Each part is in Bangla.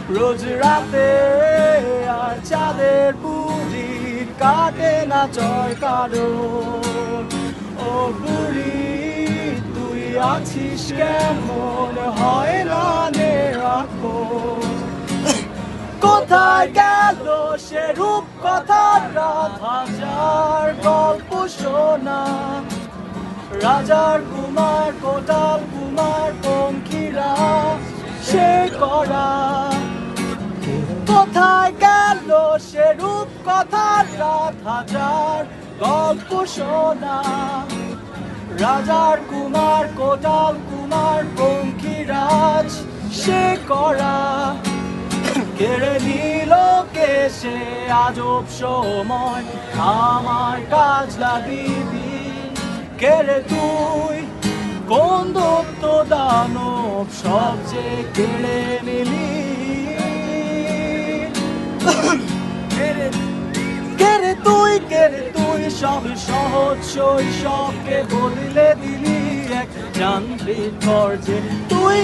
রোজ রাতে আর চাঁদের বুড়ি কাটে না জয় কারো। ও বুড়ি তুই আছিস কেমন, হয় না নে রাখো। কোথায় গেল সে রূপ কথার রাত, হাজার গল্প শোনা। রাজার কুমার কোটাল কুমার পঙ্খিরা সে করা। কোথায় গেল সে রূপ কথার রাত, হাজার গল্প শোনা। রাজার কুমার কোটাল কুমার পঙ্খিরাজ সে করা। কেড়ে নিল কে সে আজব সময়, আমার কাজ লাগিবি। কেড়ে তুই কোন দত্ত দানব সবচেয়ে কেড়ে নিলি। কেড়ে তুই সব সহজ শৈশবকে বদলে দিলি এক যান্ত্রিক খরচে। তুই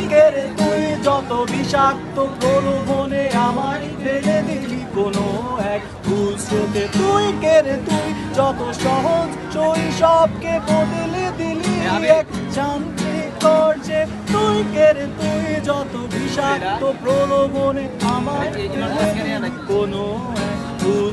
যত বিষাক্ত প্রলোভনে আমায় ফেলে দিলি কোনো এক ভুল স্রোতে। তুই যত সহজ শৈশবকে বদলে দিলি এক যান্ত্রিক খরচে। তুই যত বিষাক্ত প্রলোভনে আমায় ফেলে দিলি কোনো এক ভুল